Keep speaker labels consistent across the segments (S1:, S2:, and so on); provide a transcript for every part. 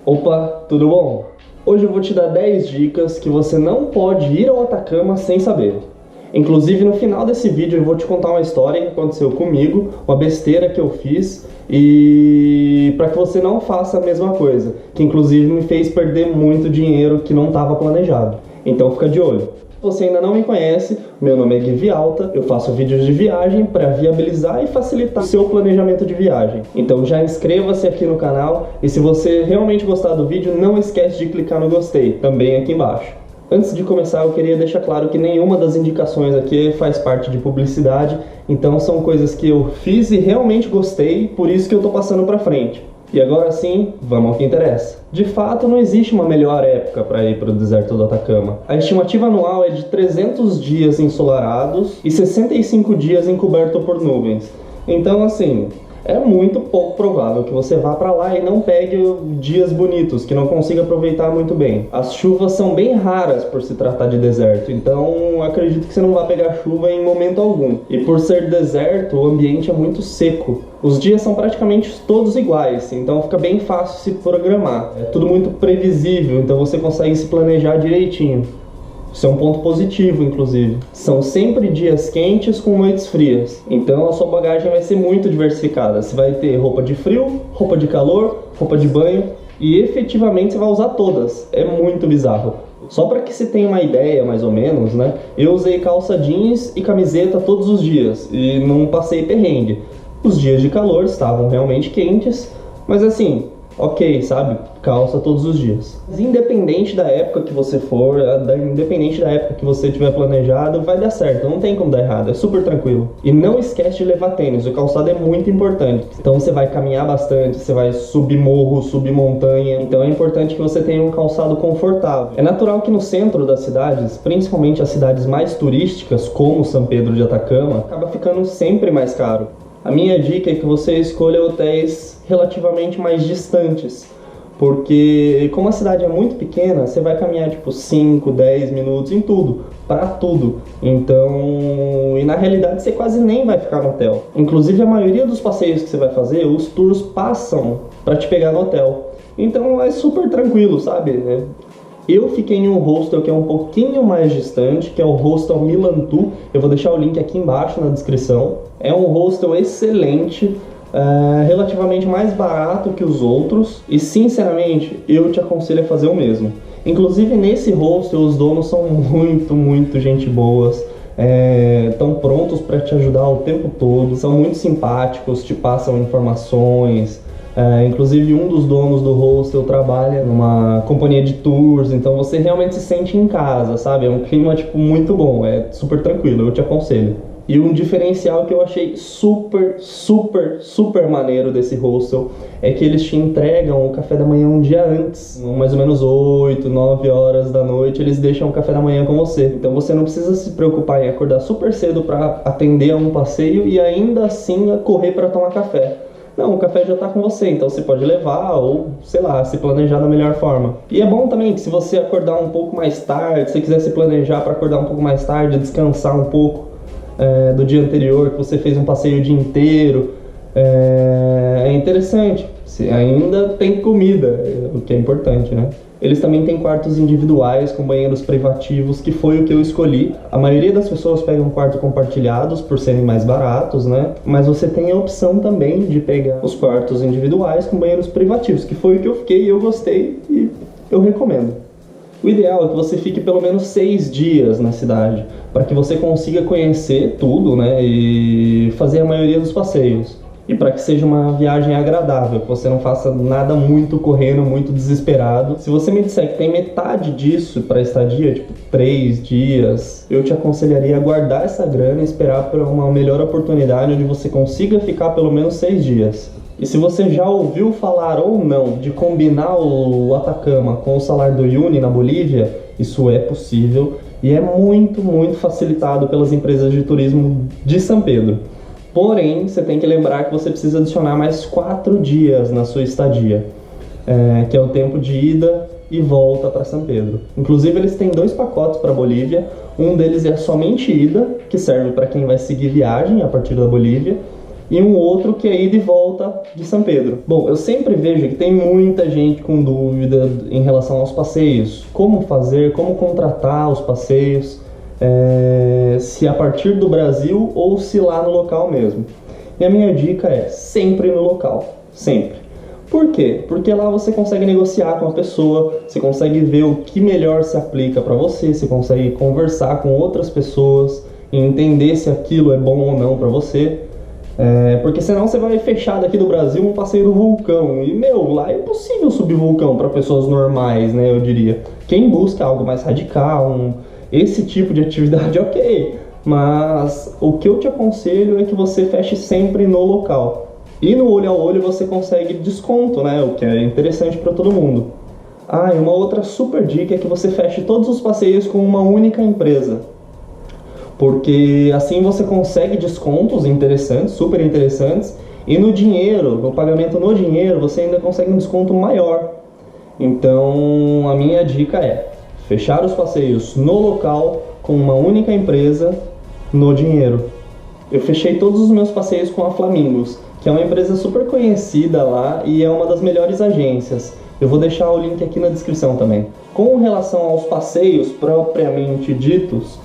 S1: Opa, tudo bom? Hoje eu vou te dar 10 dicas que você não pode ir ao Atacama sem saber. Inclusive no final desse vídeo eu vou te contar uma história que aconteceu comigo, uma besteira que eu fiz e para que você não faça a mesma coisa, que inclusive me fez perder muito dinheiro que não estava planejado. Então fica de olho. Se você ainda não me conhece, meu nome é Gui Vialta, eu faço vídeos de viagem para viabilizar e facilitar o seu planejamento de viagem. Então já inscreva-se aqui no canal e se você realmente gostar do vídeo, não esquece de clicar no gostei, também aqui embaixo. Antes de começar, eu queria deixar claro que nenhuma das indicações aqui faz parte de publicidade, então são coisas que eu fiz e realmente gostei, por isso que eu tô passando pra frente. E agora sim, vamos ao que interessa. De fato, não existe uma melhor época para ir para o deserto do Atacama. A estimativa anual é de 300 dias ensolarados e 65 dias encoberto por nuvens. Então, assim, é muito pouco provável que você vá para lá e não pegue dias bonitos, que não consiga aproveitar muito bem. As chuvas são bem raras por se tratar de deserto, então acredito que você não vai pegar chuva em momento algum. E por ser deserto, o ambiente é muito seco. Os dias são praticamente todos iguais, então fica bem fácil se programar. É tudo muito previsível, então você consegue se planejar direitinho. Isso é um ponto positivo, inclusive. São sempre dias quentes com noites frias. Então a sua bagagem vai ser muito diversificada. Você vai ter roupa de frio, roupa de calor, roupa de banho e efetivamente você vai usar todas. É muito bizarro. Só para que você tenha uma ideia, mais ou menos, né? Eu usei calça jeans e camiseta todos os dias e não passei perrengue. Os dias de calor estavam realmente quentes, mas assim, ok, sabe? Calça todos os dias. Mas independente da época que você for, independente da época que você tiver planejado, vai dar certo, não tem como dar errado, é super tranquilo. E não esquece de levar tênis, o calçado é muito importante. Então você vai caminhar bastante, você vai subir morro, subir montanha, então é importante que você tenha um calçado confortável. É natural que no centro das cidades, principalmente as cidades mais turísticas, como São Pedro de Atacama, acaba ficando sempre mais caro. A minha dica é que você escolha hotéis relativamente mais distantes, porque como a cidade é muito pequena, você vai caminhar tipo 5, 10 minutos em tudo, para tudo. Então, e na realidade você quase nem vai ficar no hotel. Inclusive a maioria dos passeios que você vai fazer, os tours passam para te pegar no hotel. Então é super tranquilo, sabe? Eu fiquei em um hostel que é um pouquinho mais distante, que é o Hostel Milantu. Eu vou deixar o link aqui embaixo na descrição. É um hostel excelente, relativamente mais barato que os outros. E sinceramente, eu te aconselho a fazer o mesmo. Inclusive nesse hostel os donos são muito gente boas. Estão prontos para te ajudar o tempo todo. São muito simpáticos, te passam informações. Inclusive um dos donos do hostel trabalha numa companhia de tours, então você realmente se sente em casa, sabe? É um clima tipo muito bom, é super tranquilo, eu te aconselho. E um diferencial que eu achei super maneiro desse hostel é que eles te entregam o café da manhã um dia antes, mais ou menos 8, 9 horas da noite, eles deixam o café da manhã com você. Então você não precisa se preocupar em acordar super cedo para atender a um passeio e ainda assim correr para tomar café. Não, o café já está com você, então você pode levar ou, sei lá, se planejar da melhor forma. E é bom também que se você acordar um pouco mais tarde, se quiser se planejar para acordar um pouco mais tarde, descansar um pouco do dia anterior, que você fez um passeio o dia inteiro, é interessante. Você ainda tem comida, o que é importante, né? Eles também têm quartos individuais com banheiros privativos, que foi o que eu escolhi. A maioria das pessoas pegam quarto compartilhados por serem mais baratos, né? Mas você tem a opção também de pegar os quartos individuais com banheiros privativos, que foi o que eu fiquei e eu gostei e eu recomendo. O ideal é que você fique pelo menos 6 dias na cidade, para que você consiga conhecer tudo, né? E fazer a maioria dos passeios. E para que seja uma viagem agradável, que você não faça nada muito correndo, muito desesperado. Se você me disser que tem metade disso para estadia, tipo 3 dias, eu te aconselharia a guardar essa grana e esperar por uma melhor oportunidade onde você consiga ficar pelo menos 6 dias. E se você já ouviu falar ou não de combinar o Atacama com o Salar do Uyuni na Bolívia, isso é possível e é muito facilitado pelas empresas de turismo de São Pedro. Porém, você tem que lembrar que você precisa adicionar mais 4 dias na sua estadia, que é o tempo de ida e volta para São Pedro. Inclusive, eles têm 2 pacotes para a Bolívia. Um deles é somente ida, que serve para quem vai seguir viagem a partir da Bolívia. e um outro que é ida e volta de São Pedro. Bom, eu sempre vejo que tem muita gente com dúvida em relação aos passeios. Como fazer, como contratar os passeios, se a partir do Brasil ou se lá no local mesmo. E a minha dica é sempre no local, sempre. Por quê? Porque lá você consegue negociar com a pessoa, você consegue ver o que melhor se aplica para você consegue conversar com outras pessoas e entender se aquilo é bom ou não para você. Porque senão você vai fechar daqui do Brasil um passeio do vulcão. E, lá é impossível subir vulcão para pessoas normais, né, eu diria. Quem busca algo mais radical, esse tipo de atividade, ok. Mas o que eu te aconselho é que você feche sempre no local. E no olho a olho você consegue desconto, né? O que é interessante para todo mundo. E uma outra super dica é que você feche todos os passeios com uma única empresa. Porque assim você consegue descontos interessantes, super interessantes, e no dinheiro, no pagamento no dinheiro, você ainda consegue um desconto maior. Então, a minha dica é fechar os passeios no local com uma única empresa no dinheiro. Eu fechei todos os meus passeios com a Flamingos, que é uma empresa super conhecida lá e é uma das melhores agências. Eu vou deixar o link aqui na descrição também. Com relação aos passeios propriamente ditos,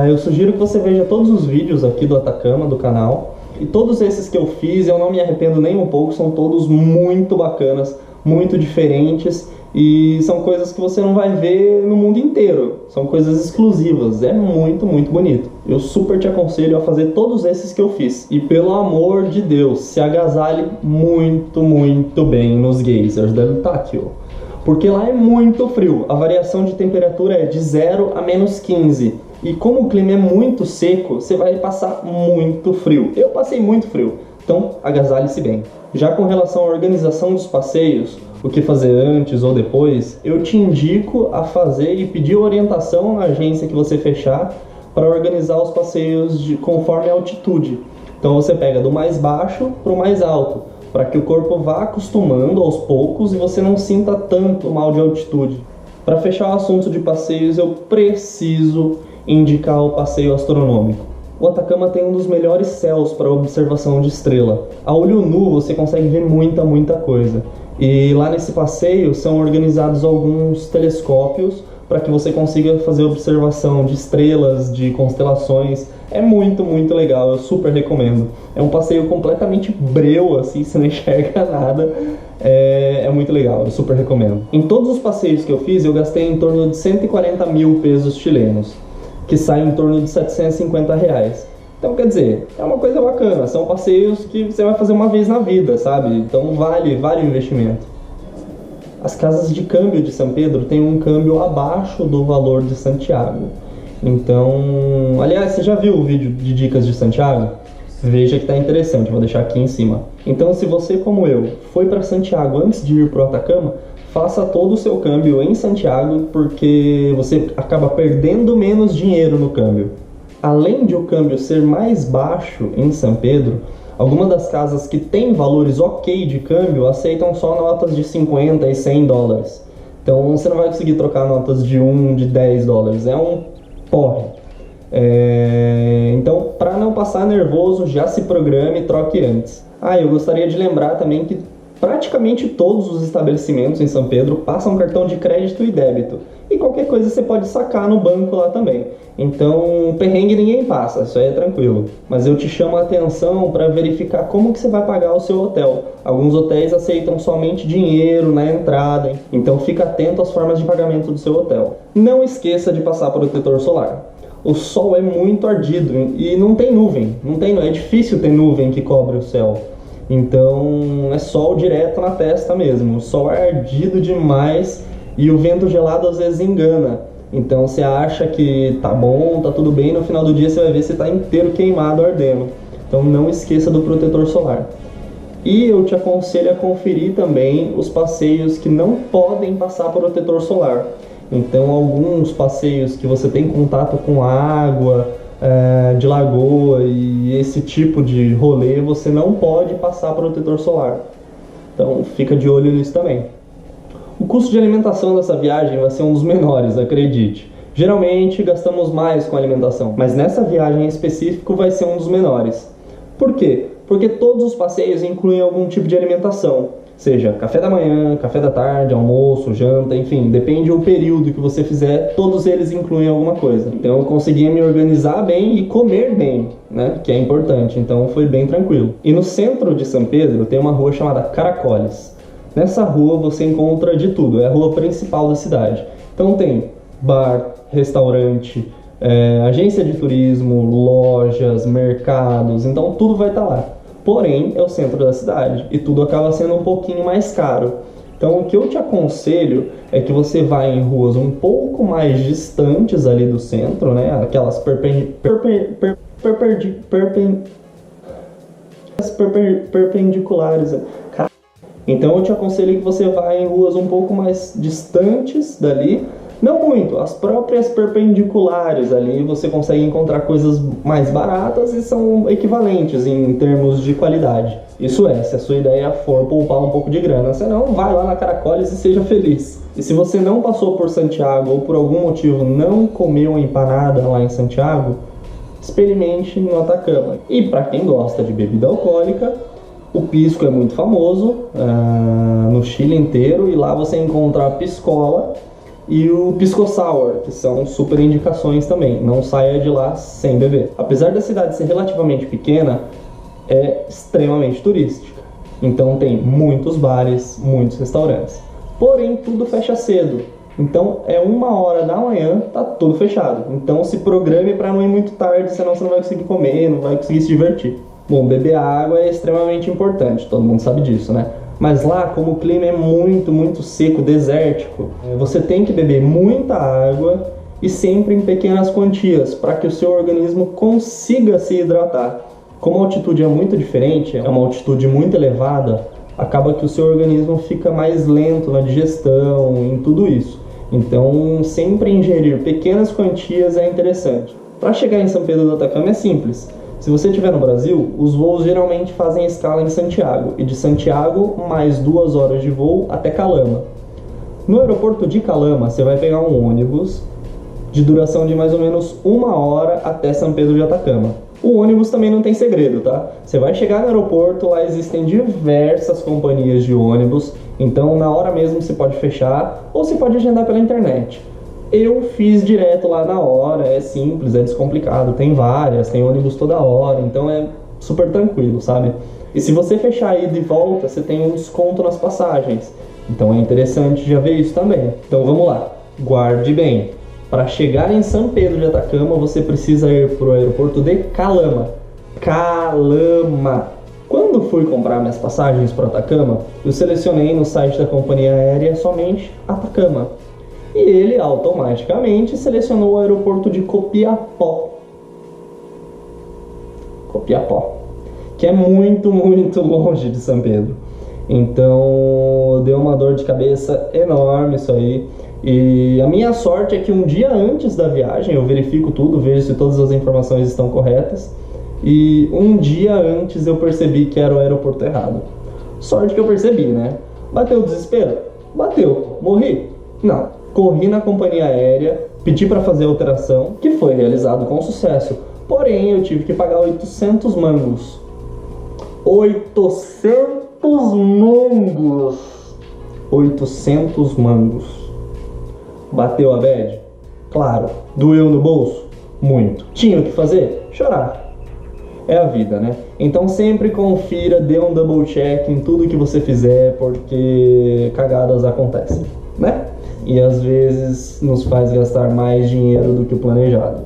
S1: eu sugiro que você veja todos os vídeos aqui do Atacama, do canal. E todos esses que eu fiz, eu não me arrependo nem um pouco, são todos muito bacanas, muito diferentes. E são coisas que você não vai ver no mundo inteiro. São coisas exclusivas. É muito, muito bonito. Eu super te aconselho a fazer todos esses que eu fiz. E pelo amor de Deus, se agasalhe muito, muito bem nos geysers da Eutháquio. Porque lá é muito frio. A variação de temperatura é de 0 a menos 15. E como o clima é muito seco, você vai passar muito frio. Eu passei muito frio. Então, agasalhe-se bem. Já com relação à organização dos passeios, o que fazer antes ou depois, eu te indico a fazer e pedir orientação na agência que você fechar para organizar os passeios conforme a altitude. Então você pega do mais baixo para o mais alto, para que o corpo vá acostumando aos poucos e você não sinta tanto mal de altitude. Para fechar o assunto de passeios, eu preciso indicar o passeio astronômico. O Atacama tem um dos melhores céus para observação de estrela. A olho nu você consegue ver muita, muita coisa. E lá nesse passeio são organizados alguns telescópios para que você consiga fazer observação de estrelas, de constelações. É muito, muito legal, eu super recomendo. É um passeio completamente breu, assim, você não enxerga nada. É muito legal, eu super recomendo. Em todos os passeios que eu fiz, eu gastei em torno de 140 mil pesos chilenos, que sai em torno de R$750. Então, quer dizer, é uma coisa bacana, são passeios que você vai fazer uma vez na vida, sabe? Então vale o investimento. As casas de câmbio de São Pedro têm um câmbio abaixo do valor de Santiago. Então, aliás, você já viu o vídeo de dicas de Santiago? Veja que tá interessante, vou deixar aqui em cima. Então, se você, como eu, foi para Santiago antes de ir pro Atacama, faça todo o seu câmbio em Santiago, porque você acaba perdendo menos dinheiro no câmbio. Além de o câmbio ser mais baixo em São Pedro, algumas das casas que têm valores ok de câmbio aceitam só notas de 50 e 100 dólares. Então você não vai conseguir trocar notas de 1, de 10 dólares, é um porre. Então, para não passar nervoso, já se programe e troque antes. Eu gostaria de lembrar também que praticamente todos os estabelecimentos em São Pedro passam cartão de crédito e débito. E qualquer coisa você pode sacar no banco lá também. Então, perrengue ninguém passa, isso aí é tranquilo. Mas eu te chamo a atenção para verificar como que você vai pagar o seu hotel. Alguns hotéis aceitam somente dinheiro na entrada, então fica atento às formas de pagamento do seu hotel. Não esqueça de passar protetor solar. O sol é muito ardido e não tem nuvem, é difícil ter nuvem que cobre o céu. Então é sol direto na testa mesmo, o sol é ardido demais e o vento gelado às vezes engana. Então você acha que tá bom, tá tudo bem, no final do dia você vai ver se tá inteiro queimado, ardendo. Então não esqueça do protetor solar. E eu te aconselho a conferir também os passeios que não podem passar protetor solar. Então alguns passeios que você tem contato com água, de lagoa e esse tipo de rolê, você não pode passar protetor solar. Então fica de olho nisso também. O custo de alimentação dessa viagem vai ser um dos menores, acredite. Geralmente gastamos mais com alimentação, mas nessa viagem em específico vai ser um dos menores. Por quê? porque todos os passeios incluem algum tipo de alimentação, seja café da manhã, café da tarde, almoço, janta, enfim, depende do período que você fizer, todos eles incluem alguma coisa. Então eu conseguia me organizar bem e comer bem, né, que é importante, então foi bem tranquilo. E no centro de São Pedro tem uma rua chamada Caracoles. Nessa rua você encontra de tudo, é a rua principal da cidade. Então tem bar, restaurante, agência de turismo, lojas, mercados, então tudo vai estar lá. Porém, é o centro da cidade e tudo acaba sendo um pouquinho mais caro. Então, o que eu te aconselho é que você vá em ruas um pouco mais distantes ali do centro, né? Aquelas perpendiculares. Então, eu te aconselho que você vá em ruas um pouco mais distantes dali. Não muito, as próprias perpendiculares ali você consegue encontrar coisas mais baratas e são equivalentes em termos de qualidade. Isso é, se a sua ideia for poupar um pouco de grana, senão vai lá na Caracoles e seja feliz. E se você não passou por Santiago ou por algum motivo não comeu empanada lá em Santiago, experimente no Atacama. E para quem gosta de bebida alcoólica, o pisco é muito famoso no Chile inteiro e lá você encontra a piscola e o pisco sour, que são super indicações também. Não saia de lá sem beber. Apesar da cidade ser relativamente pequena, é extremamente turística. Então tem muitos bares, muitos restaurantes. Porém, tudo fecha cedo. Então é 1h da manhã, tá tudo fechado. Então se programe para não ir muito tarde, senão você não vai conseguir comer, não vai conseguir se divertir. Bom, beber água é extremamente importante, todo mundo sabe disso, né? Mas lá, como o clima é muito seco, desértico, você tem que beber muita água e sempre em pequenas quantias, para que o seu organismo consiga se hidratar. Como a altitude é muito diferente, é uma altitude muito elevada, acaba que o seu organismo fica mais lento na digestão, em tudo isso. Então, sempre ingerir pequenas quantias é interessante. Para chegar em São Pedro do Atacama é simples. Se você estiver no Brasil, os voos geralmente fazem escala em Santiago, e de Santiago, mais 2 horas de voo até Calama. No aeroporto de Calama, você vai pegar um ônibus de duração de mais ou menos 1 hora até São Pedro de Atacama. O ônibus também não tem segredo, tá? Você vai chegar no aeroporto, lá existem diversas companhias de ônibus, então na hora mesmo você pode fechar ou você pode agendar pela internet. Eu fiz direto lá na hora, é simples, é descomplicado, tem várias, tem ônibus toda hora, então é super tranquilo, sabe? E se você fechar a ida e volta, você tem um desconto nas passagens, então é interessante já ver isso também. Então vamos lá, guarde bem, para chegar em São Pedro de Atacama, você precisa ir para o aeroporto de Calama. Calama! Quando fui comprar minhas passagens para Atacama, eu selecionei no site da companhia aérea somente Atacama. E ele automaticamente selecionou o aeroporto de Copiapó. Copiapó, que é muito longe de São Pedro. Então deu uma dor de cabeça enorme isso aí. E a minha sorte é que um dia antes da viagem eu verifico tudo, vejo se todas as informações estão corretas. E um dia antes eu percebi que era o aeroporto errado. Sorte que eu percebi, né? Bateu o desespero? Bateu. Morri? Não. Corri na companhia aérea, pedi para fazer a alteração, que foi realizado com sucesso. Porém, eu tive que pagar 800 mangos. 800 mangos! 800 mangos. Bateu a bad? Claro. Doeu no bolso? Muito. Tinha o que fazer? Chorar. É a vida, né? Então sempre confira, dê um double check em tudo que você fizer, porque cagadas acontecem, né? E às vezes nos faz gastar mais dinheiro do que o planejado.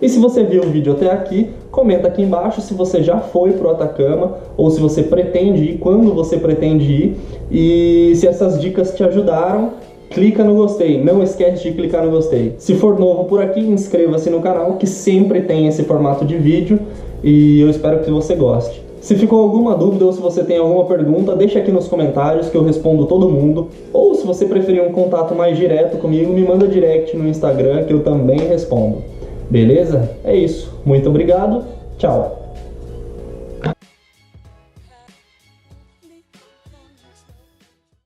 S1: E se você viu o vídeo até aqui, comenta aqui embaixo se você já foi pro Atacama ou se você pretende ir, quando você pretende ir, e se essas dicas te ajudaram, clica no gostei, não esquece de clicar no gostei. Se for novo por aqui, inscreva-se no canal que sempre tem esse formato de vídeo e eu espero que você goste. Se ficou alguma dúvida ou se você tem alguma pergunta, deixa aqui nos comentários que eu respondo todo mundo. Ou se você preferir um contato mais direto comigo, me manda direct no Instagram que eu também respondo. Beleza? É isso. Muito obrigado. Tchau.